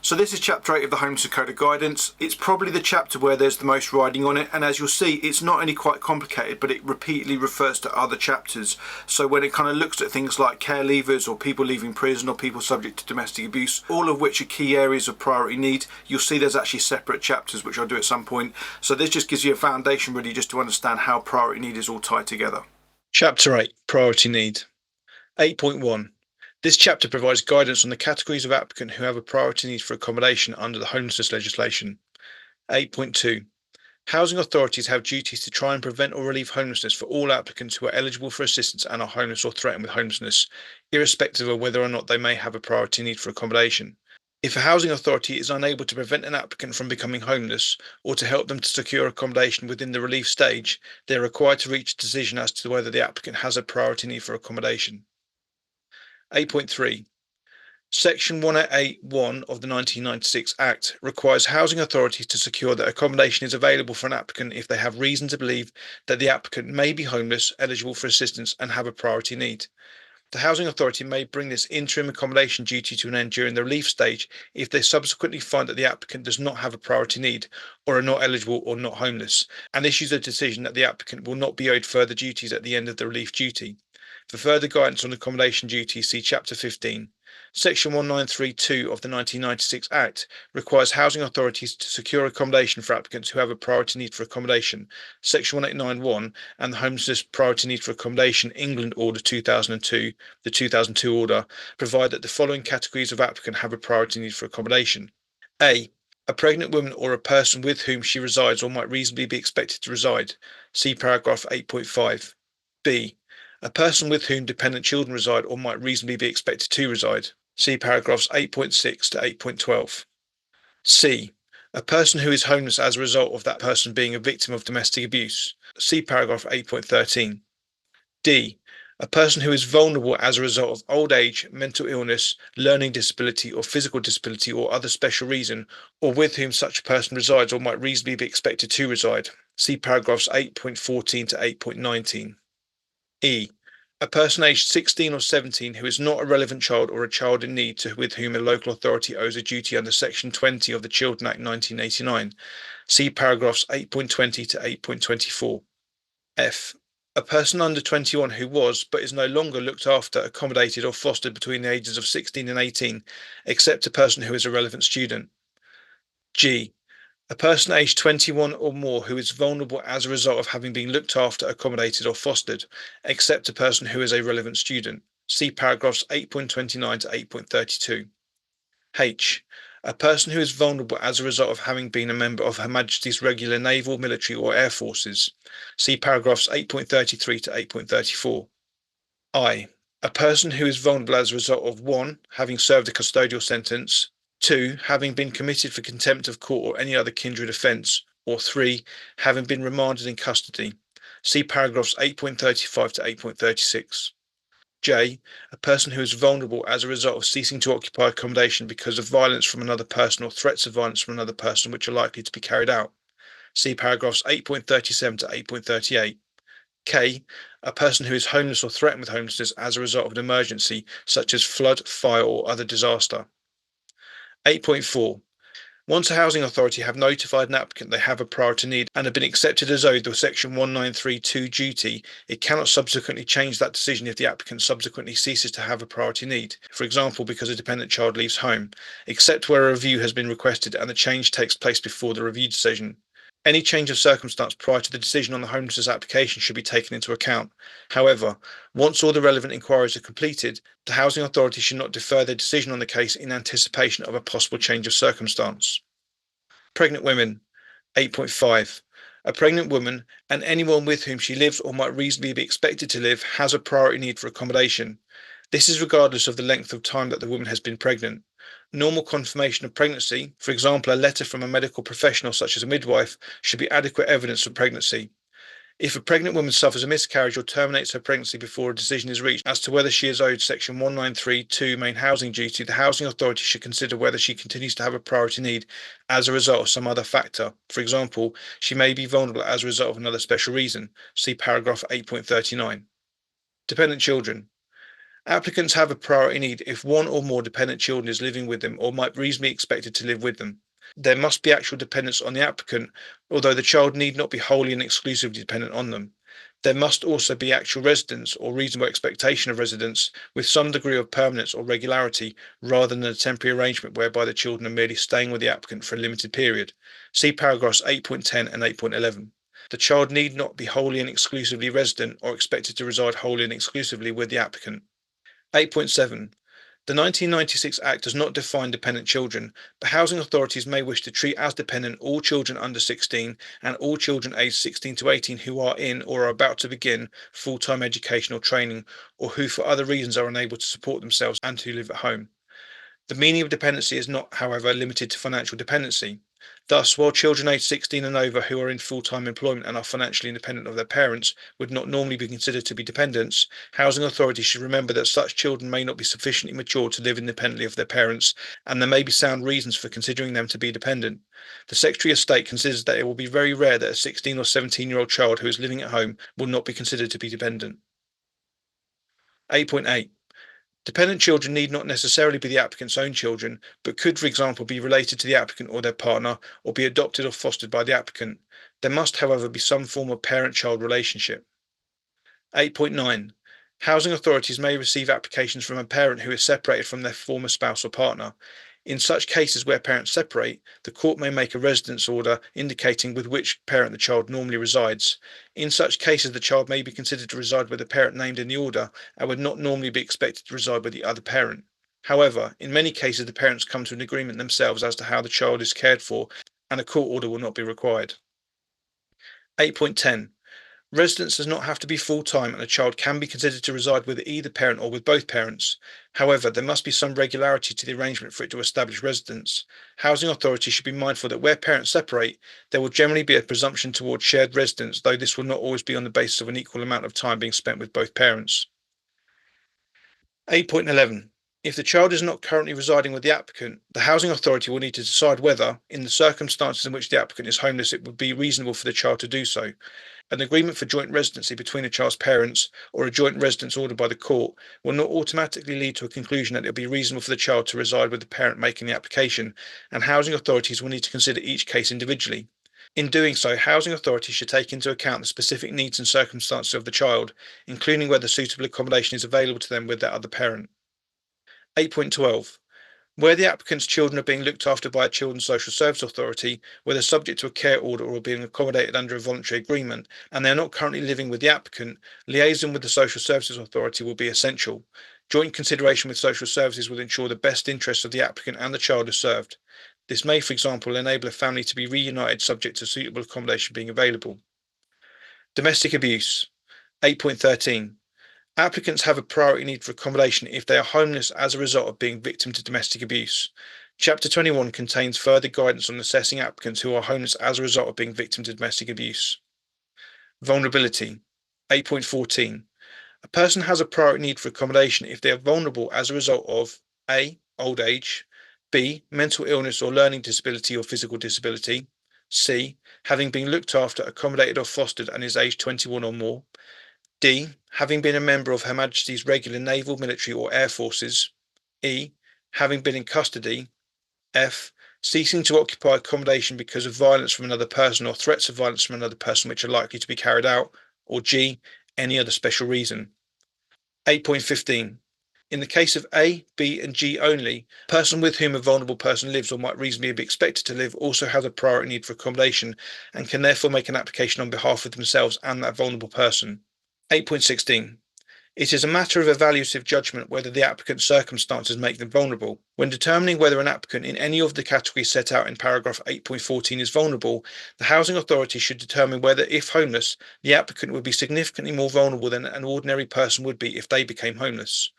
So this is chapter 8 of the Homelessness Code of Guidance. It's probably the chapter where there's the most riding on it, and as you'll see, it's not only quite complicated, but it repeatedly refers to other chapters. So when it kind of looks at things like care leavers or people leaving prison or people subject to domestic abuse, all of which are key areas of priority need, you'll see there's actually separate chapters, which I'll do at some point. So this just gives you a foundation really just to understand how priority need is all tied together. Chapter 8, Priority Need. 8.1. This chapter provides guidance on the categories of applicant who have a priority need for accommodation under the homelessness legislation. 8.2. Housing authorities have duties to try and prevent or relieve homelessness for all applicants who are eligible for assistance and are homeless or threatened with homelessness, irrespective of whether or not they may have a priority need for accommodation. If a housing authority is unable to prevent an applicant from becoming homeless or to help them to secure accommodation within the relief stage, they are required to reach a decision as to whether the applicant has a priority need for accommodation. 8.3. Section 188(1) of the 1996 Act requires housing authorities to secure that accommodation is available for an applicant if they have reason to believe that the applicant may be homeless, eligible for assistance, and have a priority need. The housing authority may bring this interim accommodation duty to an end during the relief stage if they subsequently find that the applicant does not have a priority need or are not eligible or not homeless, and issues a decision that the applicant will not be owed further duties at the end of the relief duty. For further guidance on accommodation duties, see Chapter 15. Section 1932 of the 1996 Act requires housing authorities to secure accommodation for applicants who have a priority need for accommodation. Section 1891 and the Homelessness Priority Need for Accommodation England Order 2002, the 2002 order, provide that the following categories of applicant have a priority need for accommodation. A pregnant woman or a person with whom she resides or might reasonably be expected to reside. See paragraph 8.5. B. A person with whom dependent children reside or might reasonably be expected to reside. See paragraphs 8.6 to 8.12. C. A person who is homeless as a result of that person being a victim of domestic abuse. See paragraph 8.13. D. A person who is vulnerable as a result of old age, mental illness, learning disability or physical disability or other special reason, or with whom such a person resides or might reasonably be expected to reside. See paragraphs 8.14 to 8.19. E. A person aged 16 or 17 who is not a relevant child or a child in need with whom a local authority owes a duty under Section 20 of the Children Act 1989. See paragraphs 8.20 to 8.24. F. A person under 21 who was, but is no longer looked after, accommodated or fostered between the ages of 16 and 18, except a person who is a relevant student. G. A person aged 21 or more who is vulnerable as a result of having been looked after, accommodated or fostered, except a person who is a relevant student. See paragraphs 8.29 to 8.32. H. A person who is vulnerable as a result of having been a member of Her Majesty's regular naval, military or air forces. See paragraphs 8.33 to 8.34. I. A person who is vulnerable as a result of 1. Having served a custodial sentence, 2. Having been committed for contempt of court or any other kindred offence, or 3. Having been remanded in custody. See paragraphs 8.35 to 8.36. J. A person who is vulnerable as a result of ceasing to occupy accommodation because of violence from another person or threats of violence from another person which are likely to be carried out. See paragraphs 8.37 to 8.38. K. A person who is homeless or threatened with homelessness as a result of an emergency, such as flood, fire, or other disaster. 8.4. Once a housing authority have notified an applicant they have a priority need and have been accepted as owed the Section 1932 duty, it cannot subsequently change that decision if the applicant subsequently ceases to have a priority need, for example because a dependent child leaves home, except where a review has been requested and the change takes place before the review decision. Any change of circumstance prior to the decision on the homelessness application should be taken into account. However, once all the relevant inquiries are completed, the housing authority should not defer their decision on the case in anticipation of a possible change of circumstance. Pregnant women. 8.5. A pregnant woman and anyone with whom she lives or might reasonably be expected to live has a priority need for accommodation. This is regardless of the length of time that the woman has been pregnant. Normal confirmation of pregnancy, for example, a letter from a medical professional such as a midwife, should be adequate evidence of pregnancy. If a pregnant woman suffers a miscarriage or terminates her pregnancy before a decision is reached as to whether she is owed Section 1932 main housing duty, the housing authority should consider whether she continues to have a priority need as a result of some other factor. For example, she may be vulnerable as a result of another special reason. See paragraph 8.39. Dependent children. Applicants have a priority need if one or more dependent children is living with them or might reasonably be expected to live with them. There must be actual dependence on the applicant, although the child need not be wholly and exclusively dependent on them. There must also be actual residence or reasonable expectation of residence with some degree of permanence or regularity rather than a temporary arrangement whereby the children are merely staying with the applicant for a limited period. See paragraphs 8.10 and 8.11. The child need not be wholly and exclusively resident or expected to reside wholly and exclusively with the applicant. 8.7. The 1996 Act does not define dependent children, but housing authorities may wish to treat as dependent all children under 16 and all children aged 16 to 18 who are in or are about to begin full-time education or training, or who for other reasons are unable to support themselves and who live at home. The meaning of dependency is not, however, limited to financial dependency. Thus, while children aged 16 and over who are in full-time employment and are financially independent of their parents would not normally be considered to be dependents, housing authorities should remember that such children may not be sufficiently mature to live independently of their parents, and there may be sound reasons for considering them to be dependent. The Secretary of State considers that it will be very rare that a 16 or 17-year-old child who is living at home will not be considered to be dependent. 8.8. Dependent children need not necessarily be the applicant's own children, but could, for example, be related to the applicant or their partner, or be adopted or fostered by the applicant. There must, however, be some form of parent-child relationship. 8.9. Housing authorities may receive applications from a parent who is separated from their former spouse or partner. In such cases where parents separate, the court may make a residence order indicating with which parent the child normally resides. In such cases, the child may be considered to reside with the parent named in the order and would not normally be expected to reside with the other parent. However, in many cases, the parents come to an agreement themselves as to how the child is cared for, and a court order will not be required. 8.10. Residence does not have to be full-time and a child can be considered to reside with either parent or with both parents. However, there must be some regularity to the arrangement for it to establish residence. Housing authorities should be mindful that where parents separate, there will generally be a presumption towards shared residence, though this will not always be on the basis of an equal amount of time being spent with both parents. 8.11. If the child is not currently residing with the applicant, the housing authority will need to decide whether, in the circumstances in which the applicant is homeless, it would be reasonable for the child to do so. An agreement for joint residency between a child's parents or a joint residence ordered by the court will not automatically lead to a conclusion that it will be reasonable for the child to reside with the parent making the application, and housing authorities will need to consider each case individually. In doing so, housing authorities should take into account the specific needs and circumstances of the child, including whether suitable accommodation is available to them with their other parent. 8.12. Where the applicant's children are being looked after by a Children's Social Service Authority, whether subject to a care order or being accommodated under a voluntary agreement, and they are not currently living with the applicant, liaison with the Social Services Authority will be essential. Joint consideration with social services will ensure the best interests of the applicant and the child are served. This may, for example, enable a family to be reunited subject to suitable accommodation being available. Domestic abuse. 8.13. Applicants have a priority need for accommodation if they are homeless as a result of being victim to domestic abuse. Chapter 21 contains further guidance on assessing applicants who are homeless as a result of being victim to domestic abuse. Vulnerability. 8.14. A person has a priority need for accommodation if they are vulnerable as a result of A. Old age, B. Mental illness or learning disability or physical disability, C. Having been looked after, accommodated or fostered and is aged 21 or more, D. Having been a member of Her Majesty's regular naval, military, or air forces. E. Having been in custody. F. Ceasing to occupy accommodation because of violence from another person or threats of violence from another person which are likely to be carried out. Or G. Any other special reason. 8.15. In the case of A, B, and G only, a person with whom a vulnerable person lives or might reasonably be expected to live also has a priority need for accommodation and can therefore make an application on behalf of themselves and that vulnerable person. 8.16. It is a matter of evaluative judgment whether the applicant's circumstances make them vulnerable. When determining whether an applicant in any of the categories set out in paragraph 8.14 is vulnerable, the housing authority should determine whether, if homeless, the applicant would be significantly more vulnerable than an ordinary person would be if they became homeless.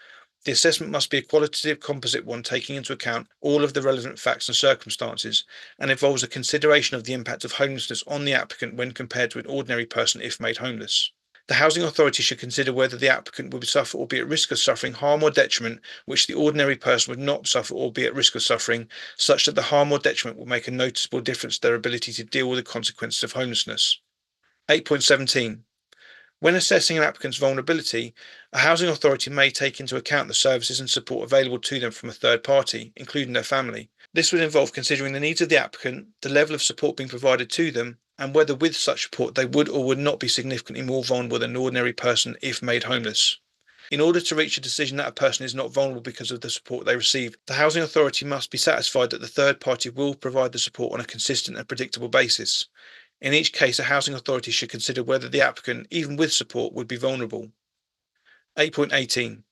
The assessment must be a qualitative composite one taking into account all of the relevant facts and circumstances and involves a consideration of the impact of homelessness on the applicant when compared to an ordinary person if made homeless. The housing authority should consider whether the applicant will suffer or be at risk of suffering harm or detriment which the ordinary person would not suffer or be at risk of suffering, such that the harm or detriment will make a noticeable difference to their ability to deal with the consequences of homelessness. 8.17. When assessing an applicant's vulnerability, a housing authority may take into account the services and support available to them from a third party, including their family. This would involve considering the needs of the applicant, the level of support being provided to them, and whether with such support they would or would not be significantly more vulnerable than an ordinary person if made homeless. In order to reach a decision that a person is not vulnerable because of the support they receive, the housing authority must be satisfied that the third party will provide the support on a consistent and predictable basis. In each case, a housing authority should consider whether the applicant, even with support, would be vulnerable. 8.18.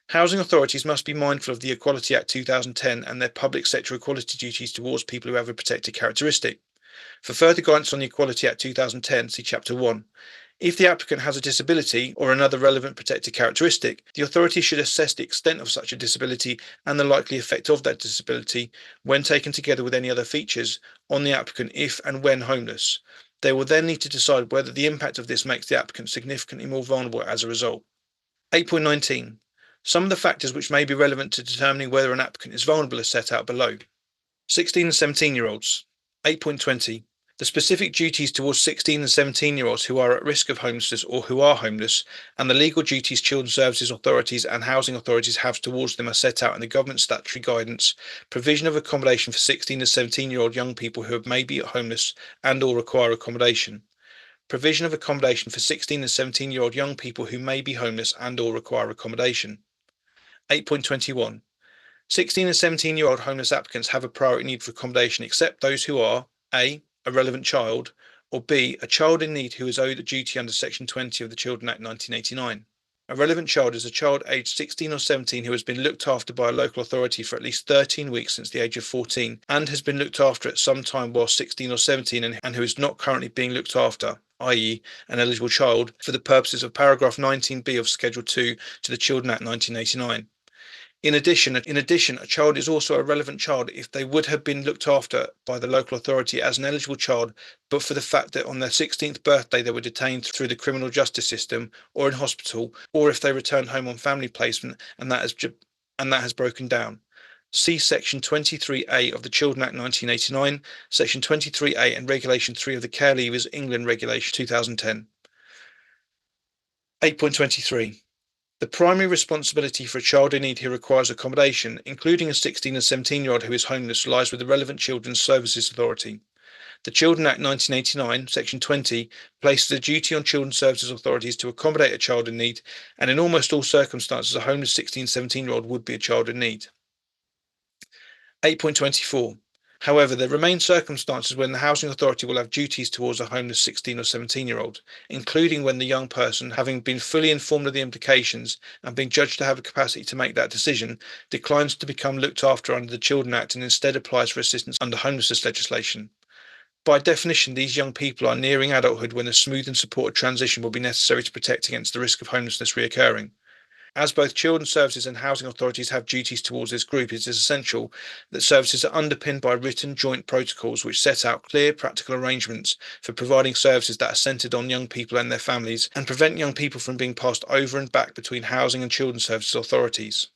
Housing authorities must be mindful of the Equality Act 2010 and their public sector equality duties towards people who have a protected characteristic. For further guidance on the Equality Act 2010, see Chapter 1. If the applicant has a disability or another relevant protected characteristic, the authority should assess the extent of such a disability and the likely effect of that disability, when taken together with any other features, on the applicant if and when homeless. They will then need to decide whether the impact of this makes the applicant significantly more vulnerable as a result. 8.19. Some of the factors which may be relevant to determining whether an applicant is vulnerable are set out below. 16 and 17-year-olds. 8.20. The specific duties towards 16 and 17-year-olds who are at risk of homelessness or who are homeless, and the legal duties children's services authorities and housing authorities have towards them are set out in the government statutory guidance, provision of accommodation for 16 and 17-year-old young people who may be homeless and or require accommodation. Provision of accommodation for 16 and 17-year-old young people who may be homeless and or require accommodation. 8.21. 16 and 17-year-old homeless applicants have a priority need for accommodation except those who are A. a relevant child, or B. a child in need who is owed a duty under Section 20 of the Children Act 1989. A relevant child is a child aged 16 or 17 who has been looked after by a local authority for at least 13 weeks since the age of 14 and has been looked after at some time while 16 or 17 and who is not currently being looked after, i.e. an eligible child, for the purposes of paragraph 19b of Schedule 2 to the Children Act 1989. In addition, a child is also a relevant child if they would have been looked after by the local authority as an eligible child, but for the fact that on their 16th birthday they were detained through the criminal justice system or in hospital, or if they returned home on family placement and that has broken down. See Section 23A of the Children Act 1989, Section 23A and Regulation 3 of the Care Leavers England Regulation 2010. 8.23. The primary responsibility for a child in need who requires accommodation, including a 16 and 17-year-old who is homeless, lies with the relevant Children's Services Authority. The Children Act 1989, Section 20, places a duty on Children's Services Authorities to accommodate a child in need, and in almost all circumstances, a homeless 16 and 17-year-old would be a child in need. 8.24. However, there remain circumstances when the housing authority will have duties towards a homeless 16 or 17-year-old, including when the young person, having been fully informed of the implications and being judged to have a capacity to make that decision, declines to become looked after under the Children Act and instead applies for assistance under homelessness legislation. By definition, these young people are nearing adulthood when a smooth and supported transition will be necessary to protect against the risk of homelessness reoccurring. As both children's services and housing authorities have duties towards this group, it is essential that services are underpinned by written joint protocols which set out clear practical arrangements for providing services that are centred on young people and their families and prevent young people from being passed over and back between housing and children's services authorities.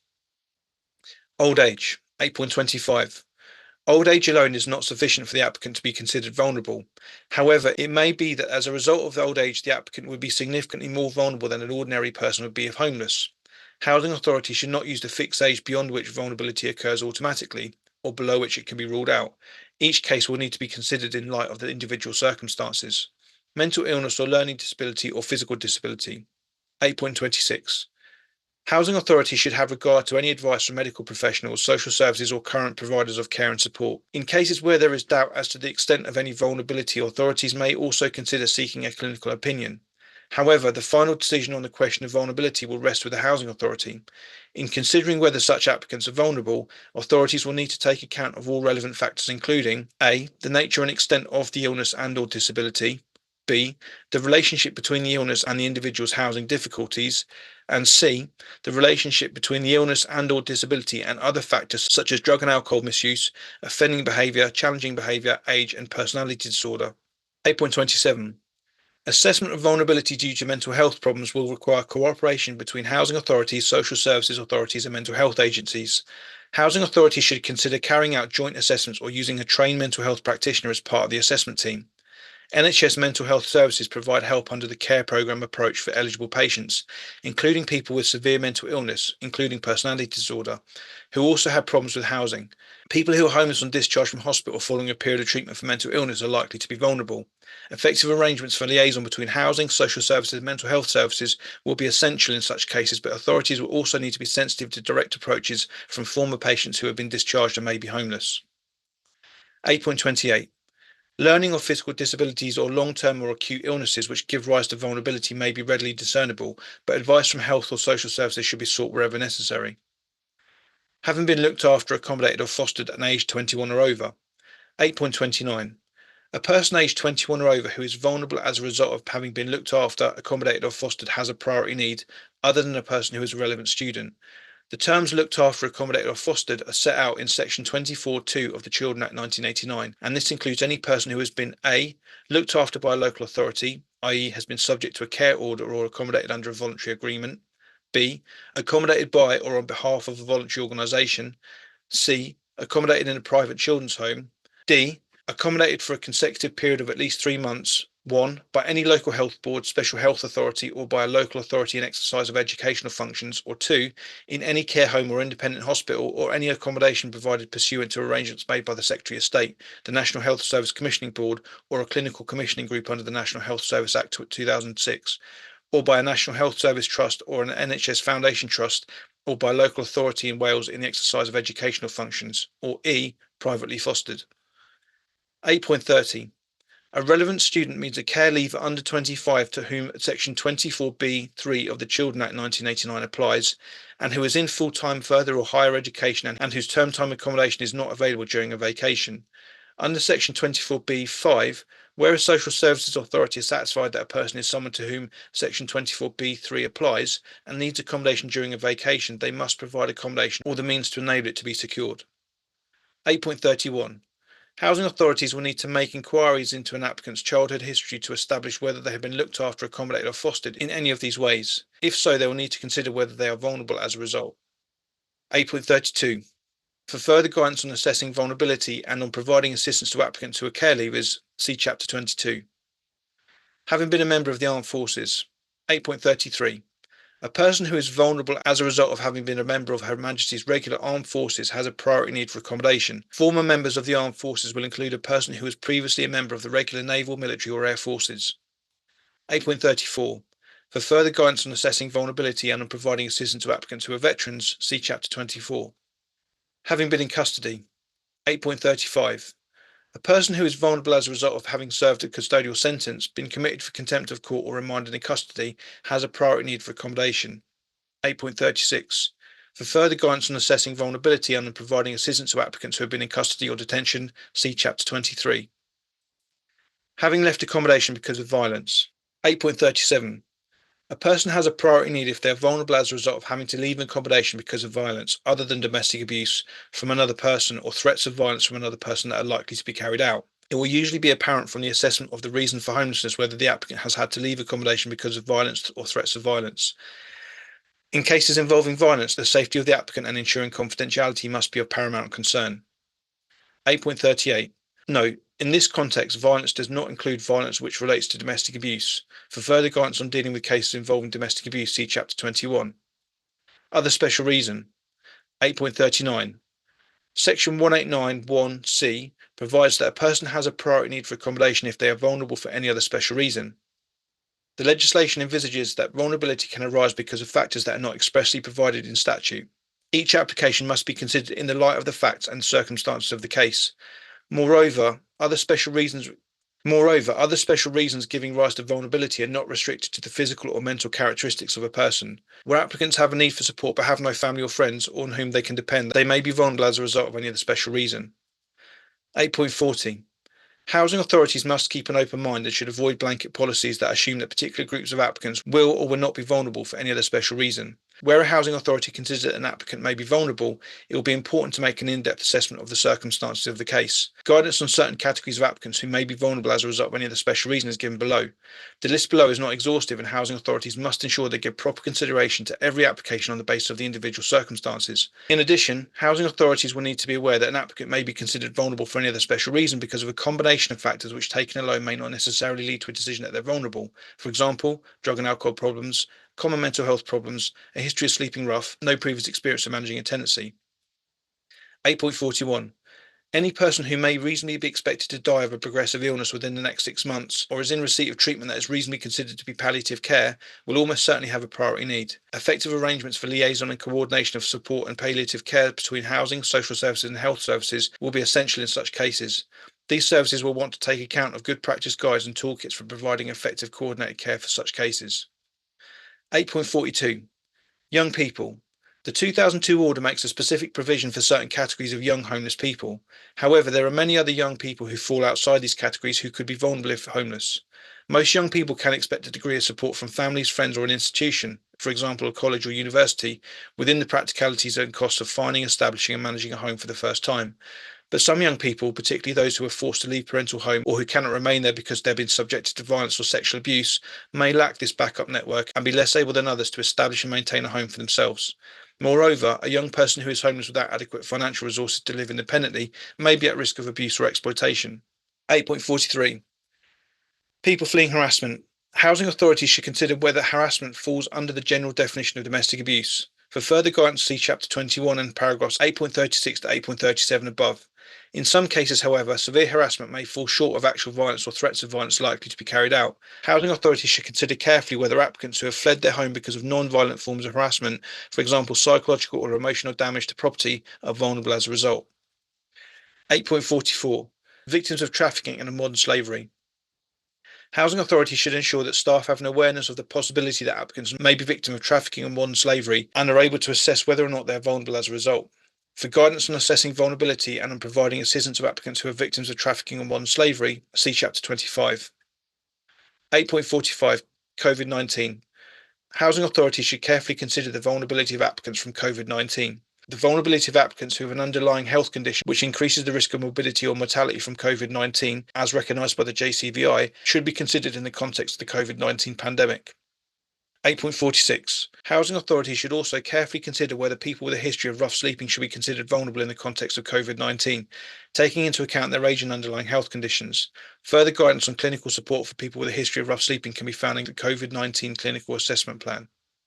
Old age, 8.25. Old age alone is not sufficient for the applicant to be considered vulnerable. However, it may be that as a result of old age, the applicant would be significantly more vulnerable than an ordinary person would be if homeless. Housing authorities should not use the fixed age beyond which vulnerability occurs automatically, or below which it can be ruled out. Each case will need to be considered in light of the individual circumstances. Mental illness or learning disability or physical disability. 8.26. Housing authorities should have regard to any advice from medical professionals, social services, or current providers of care and support. In cases where there is doubt as to the extent of any vulnerability, authorities may also consider seeking a clinical opinion. However, the final decision on the question of vulnerability will rest with the housing authority. In considering whether such applicants are vulnerable, authorities will need to take account of all relevant factors, including A. the nature and extent of the illness and/or disability, B. the relationship between the illness and the individual's housing difficulties, and C. the relationship between the illness and/or disability and other factors such as drug and alcohol misuse, offending behaviour, challenging behaviour, age, and personality disorder. 8.27. Assessment of vulnerability due to mental health problems will require cooperation between housing authorities, social services authorities, and mental health agencies. Housing authorities should consider carrying out joint assessments or using a trained mental health practitioner as part of the assessment team. NHS mental health services provide help under the care programme approach for eligible patients, including people with severe mental illness, including personality disorder, who also have problems with housing. People who are homeless on discharge from hospital following a period of treatment for mental illness are likely to be vulnerable. Effective arrangements for liaison between housing, social services, and mental health services will be essential in such cases, but authorities will also need to be sensitive to direct approaches from former patients who have been discharged and may be homeless. 8.28. Learning of physical disabilities or long-term or acute illnesses which give rise to vulnerability may be readily discernible, but advice from health or social services should be sought wherever necessary. Having been looked after, accommodated or fostered at age 21 or over. 8.29. A person aged 21 or over who is vulnerable as a result of having been looked after, accommodated or fostered has a priority need other than a person who is a relevant student. The terms looked after, accommodated or fostered are set out in section 24(2) of the Children Act 1989, and this includes any person who has been A. looked after by a local authority, i.e. has been subject to a care order or accommodated under a voluntary agreement, B. accommodated by or on behalf of a voluntary organisation, C. accommodated in a private children's home, D. accommodated for a consecutive period of at least 3 months, 1. by any local health board, special health authority, or by a local authority in exercise of educational functions, or 2. in any care home or independent hospital, or any accommodation provided pursuant to arrangements made by the Secretary of State, the National Health Service Commissioning Board, or a clinical commissioning group under the National Health Service Act 2006, or by a National Health Service Trust or an NHS Foundation Trust, or by a local authority in Wales in the exercise of educational functions, or E. privately fostered. 8.30. A relevant student means a care leaver under 25 to whom section 24(b)(3) of the Children Act 1989 applies, and who is in full-time further or higher education and whose term time accommodation is not available during a vacation. Under section 24(b)(5), where a social services authority is satisfied that a person is someone to whom section 24(b)(3) applies and needs accommodation during a vacation, they must provide accommodation or the means to enable it to be secured. 8.31. Housing authorities will need to make inquiries into an applicant's childhood history to establish whether they have been looked after, accommodated, or fostered in any of these ways. If so, they will need to consider whether they are vulnerable as a result. 8.32. For further guidance on assessing vulnerability and on providing assistance to applicants who are care leavers, see Chapter 22. Having been a member of the Armed Forces. 8.33. A person who is vulnerable as a result of having been a member of Her Majesty's Regular Armed Forces has a priority need for accommodation. Former members of the Armed Forces will include a person who was previously a member of the regular Naval, Military or Air Forces. 8.34. For further guidance on assessing vulnerability and on providing assistance to applicants who are veterans, see Chapter 24. Having been in custody. 8.35. A person who is vulnerable as a result of having served a custodial sentence, been committed for contempt of court or remanded in custody, has a priority need for accommodation. 8.36. For further guidance on assessing vulnerability and on providing assistance to applicants who have been in custody or detention, see Chapter 23. Having left accommodation because of violence. 8.37. A person has a priority need if they are vulnerable as a result of having to leave accommodation because of violence other than domestic abuse from another person or threats of violence from another person that are likely to be carried out. It will usually be apparent from the assessment of the reason for homelessness whether the applicant has had to leave accommodation because of violence or threats of violence. In cases involving violence, the safety of the applicant and ensuring confidentiality must be of paramount concern. 8.38. Note, in this context, violence does not include violence which relates to domestic abuse. For further guidance on dealing with cases involving domestic abuse, see Chapter 21. Other special reason. 8.39. Section 189(1)(c) provides that a person has a priority need for accommodation if they are vulnerable for any other special reason. The legislation envisages that vulnerability can arise because of factors that are not expressly provided in statute. Each application must be considered in the light of the facts and circumstances of the case. Moreover, other special reasons giving rise to vulnerability are not restricted to the physical or mental characteristics of a person. Where applicants have a need for support but have no family or friends on whom they can depend, they may be vulnerable as a result of any other special reason. 8.40. Housing authorities must keep an open mind and should avoid blanket policies that assume that particular groups of applicants will or will not be vulnerable for any other special reason. Where a housing authority considers that an applicant may be vulnerable, it will be important to make an in-depth assessment of the circumstances of the case. Guidance on certain categories of applicants who may be vulnerable as a result of any of the special reason is given below. The list below is not exhaustive, and housing authorities must ensure they give proper consideration to every application on the basis of the individual circumstances. In addition, housing authorities will need to be aware that an applicant may be considered vulnerable for any other special reason because of a combination of factors which, taken alone, may not necessarily lead to a decision that they're vulnerable. For example, drug and alcohol problems, common mental health problems, a history of sleeping rough, no previous experience of managing a tenancy. 8.41. Any person who may reasonably be expected to die of a progressive illness within the next 6 months, or is in receipt of treatment that is reasonably considered to be palliative care, will almost certainly have a priority need. Effective arrangements for liaison and coordination of support and palliative care between housing, social services, and health services will be essential in such cases. These services will want to take account of good practice guides and toolkits for providing effective coordinated care for such cases. 8.42. Young people. The 2002 order makes a specific provision for certain categories of young homeless people. However, there are many other young people who fall outside these categories who could be vulnerable if homeless. Most young people can expect a degree of support from families, friends, or an institution, for example, a college or university, within the practicalities and costs of finding, establishing, and managing a home for the first time. But some young people, particularly those who are forced to leave parental home or who cannot remain there because they've been subjected to violence or sexual abuse, may lack this backup network and be less able than others to establish and maintain a home for themselves. Moreover, a young person who is homeless without adequate financial resources to live independently may be at risk of abuse or exploitation. 8.43. People fleeing harassment. Housing authorities should consider whether harassment falls under the general definition of domestic abuse. For further guidance, see Chapter 21 and paragraphs 8.36 to 8.37 above. In some cases, however, severe harassment may fall short of actual violence or threats of violence likely to be carried out. Housing authorities should consider carefully whether applicants who have fled their home because of non-violent forms of harassment, for example, psychological or emotional damage to property, are vulnerable as a result. 8.44. Victims of trafficking and modern slavery. Housing authorities should ensure that staff have an awareness of the possibility that applicants may be victims of trafficking and modern slavery and are able to assess whether or not they are vulnerable as a result. For guidance on assessing vulnerability and on providing assistance to applicants who are victims of trafficking and modern slavery, see Chapter 25. 8.45. COVID-19. Housing authorities should carefully consider the vulnerability of applicants from COVID-19. The vulnerability of applicants who have an underlying health condition which increases the risk of morbidity or mortality from COVID-19, as recognised by the JCVI, should be considered in the context of the COVID-19 pandemic. 8.46. Housing authorities should also carefully consider whether people with a history of rough sleeping should be considered vulnerable in the context of COVID-19, taking into account their age and underlying health conditions. Further guidance on clinical support for people with a history of rough sleeping can be found in the COVID-19 Clinical Assessment Plan.